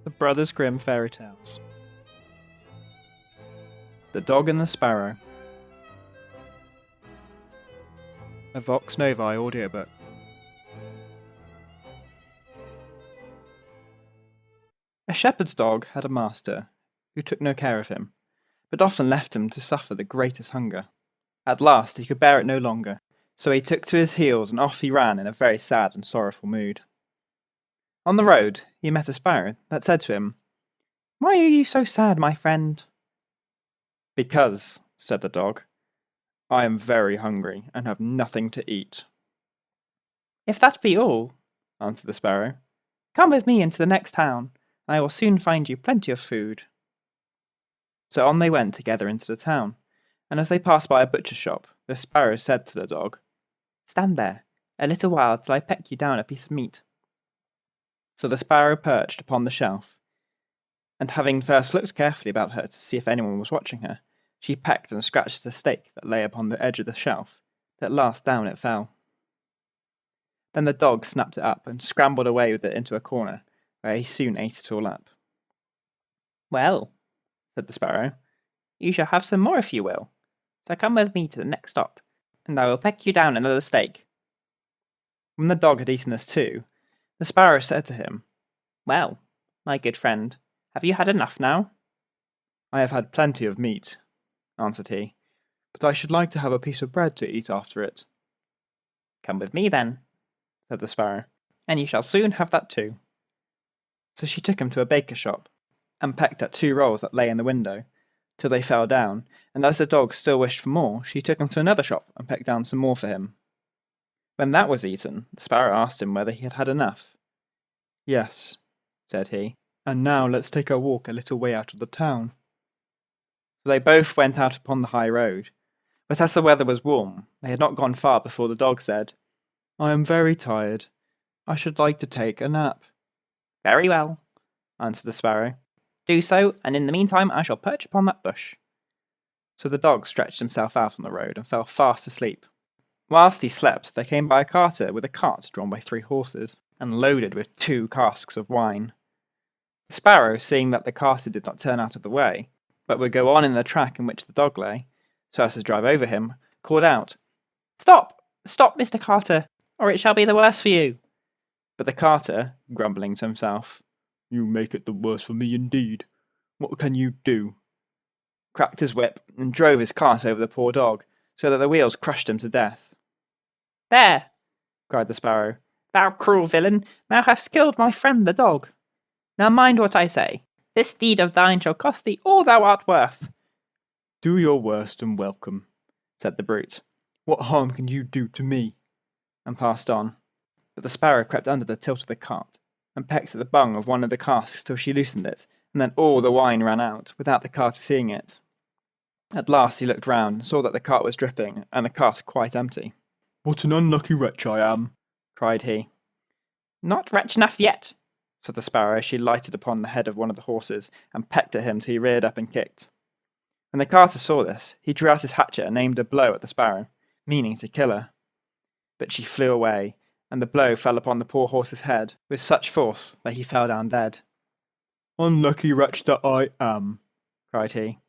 The Brothers Grimm Fairy Tales. The Dog and the Sparrow. A Vox Novi audiobook. A shepherd's dog had a master who took no care of him, but often left him to suffer the greatest hunger. At last he could bear it no longer, so he took to his heels and off he ran in a very sad and sorrowful mood. On the road he met a sparrow that said to him, "Why are you so sad, my friend?" "Because," said the dog, "I am very hungry and have nothing to eat." "If that be all," answered the sparrow, "come with me into the next town, and I will soon find you plenty of food." So on they went together into the town, and as they passed by a butcher's shop, the sparrow said to the dog, "Stand there a little while till I peck you down a piece of meat." So the sparrow perched upon the shelf, and having first looked carefully about her to see if anyone was watching her, she pecked and scratched at a steak that lay upon the edge of the shelf, till at last down it fell. Then the dog snapped it up and scrambled away with it into a corner, where he soon ate it all up. "Well," said the sparrow, "you shall have some more if you will, so come with me to the next stop, and I will peck you down another steak." When the dog had eaten this too, the sparrow said to him, "Well, my good friend, have you had enough now?" "I have had plenty of meat," answered he, "but I should like to have a piece of bread to eat after it." "Come with me then," said the sparrow, "and you shall soon have that too." So she took him to a baker's shop, and pecked at 2 rolls that lay in the window, till they fell down, and as the dog still wished for more, she took him to another shop and pecked down some more for him. When that was eaten, the sparrow asked him whether he had had enough. "Yes," said he, "and now let's take a walk a little way out of the town." So they both went out upon the high road, but as the weather was warm, they had not gone far before the dog said, "I am very tired. I should like to take a nap." "Very well," answered the sparrow. "Do so, and in the meantime I shall perch upon that bush." So the dog stretched himself out on the road and fell fast asleep. Whilst he slept, they came by a carter with a cart drawn by 3 horses, and loaded with 2 casks of wine. The sparrow, seeing that the carter did not turn out of the way, but would go on in the track in which the dog lay, so as to drive over him, called out, "Stop! Stop, Mr. Carter, or it shall be the worse for you." But the carter, grumbling to himself, "You make it the worse for me indeed. What can you do?" cracked his whip and drove his cart over the poor dog, so that the wheels crushed him to death. "There!" cried the sparrow, "thou cruel villain, thou hast killed my friend the dog. Now mind what I say. This deed of thine shall cost thee all thou art worth." "Do your worst and welcome," said the brute. "What harm can you do to me?" and passed on. But the sparrow crept under the tilt of the cart, and pecked at the bung of one of the casks till she loosened it, and then all the wine ran out, without the carter seeing it. At last he looked round, and saw that the cart was dripping, and the cask quite empty. "What an unlucky wretch I am!" cried he. "Not wretch enough yet," said the sparrow as she lighted upon the head of one of the horses, and pecked at him till he reared up and kicked. When the carter saw this, he drew out his hatchet and aimed a blow at the sparrow, meaning to kill her. But she flew away, and the blow fell upon the poor horse's head with such force that he fell down dead. "Unlucky wretch that I am!" cried he.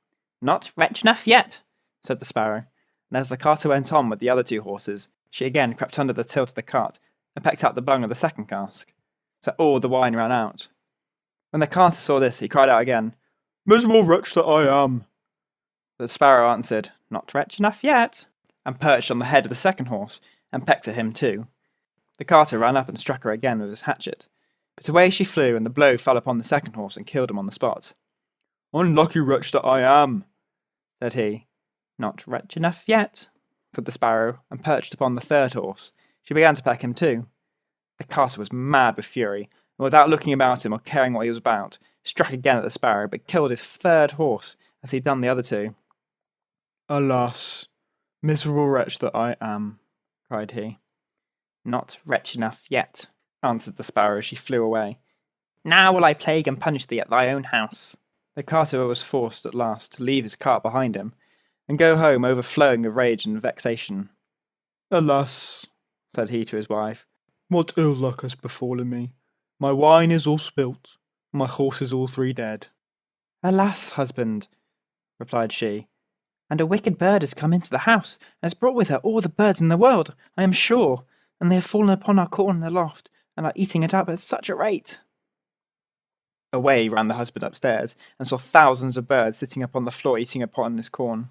"Not wretch enough yet," said the sparrow, and as the carter went on with the other 2 horses, she again crept under the tilt of the cart and pecked out the bung of the second cask, so all the wine ran out. When the carter saw this, he cried out again, "Miserable wretch that I am!" But the sparrow answered, "Not wretch enough yet," and perched on the head of the second horse and pecked at him too. The carter ran up and struck her again with his hatchet, but away she flew, and the blow fell upon the second horse and killed him on the spot. "Unlucky wretch that I am!" said he. "Not wretch enough yet," said the sparrow, and perched upon the third horse. She began to peck him too. The carter was mad with fury, and without looking about him or caring what he was about, struck again at the sparrow, but killed his third horse as he had done the other 2. "Alas, miserable wretch that I am!" cried he. "Not wretch enough yet," answered the sparrow as she flew away. "Now will I plague and punish thee at thy own house." The carter was forced at last to leave his cart behind him, and go home overflowing of rage and vexation. "Alas," said he to his wife, "what ill luck has befallen me. My wine is all spilt, My horses all 3 dead." "Alas, husband," replied she, "and a wicked bird has come into the house, and has brought with her all the birds in the world, I am sure, and they have fallen upon our corn in the loft, and are eating it up at such a rate." Away ran the husband upstairs, and saw thousands of birds sitting upon the floor eating upon his corn,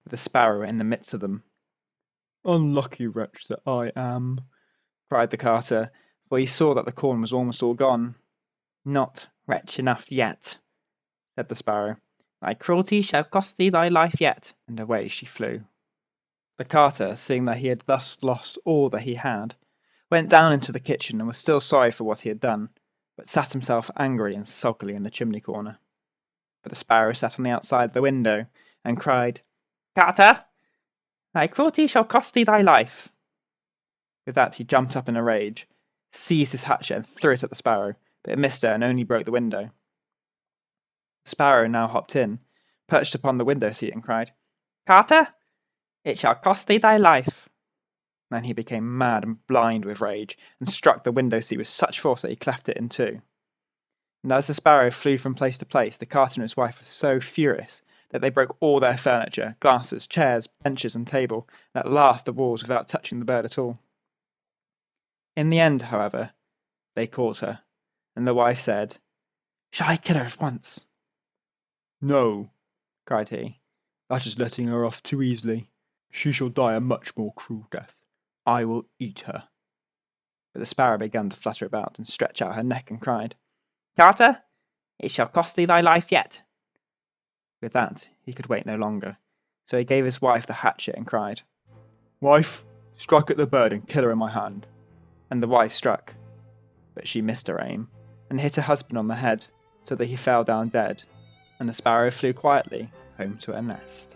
with the sparrow in the midst of them. "Unlucky wretch that I am," cried the carter, for he saw that the corn was almost all gone. "Not wretch enough yet," said the sparrow. "Thy cruelty shall cost thee thy life yet," and away she flew. The carter, seeing that he had thus lost all that he had, went down into the kitchen and was still sorry for what he had done, but sat himself angry and sulkily in the chimney corner. But the sparrow sat on the outside of the window, and cried, "Carter, thy cruelty shall cost thee thy life." With that he jumped up in a rage, seized his hatchet and threw it at the sparrow, but it missed her and only broke the window. The sparrow now hopped in, perched upon the window seat, and cried, "Carter, it shall cost thee thy life." Then he became mad and blind with rage, and struck the window seat with such force that he cleft it in two. And as the sparrow flew from place to place, the carter and his wife were so furious that they broke all their furniture, glasses, chairs, benches, and table, and at last the walls, without touching the bird at all. In the end, however, they caught her, and the wife said, "Shall I kill her at once?" "No," cried he, "that is letting her off too easily. She shall die a much more cruel death. I will eat her." But the sparrow began to flutter about and stretch out her neck and cried, "Carter, it shall cost thee thy life yet." With that he could wait no longer, so he gave his wife the hatchet and cried, "Wife, strike at the bird and kill her in my hand." And the wife struck, but she missed her aim, and hit her husband on the head, so that he fell down dead, and the sparrow flew quietly home to her nest.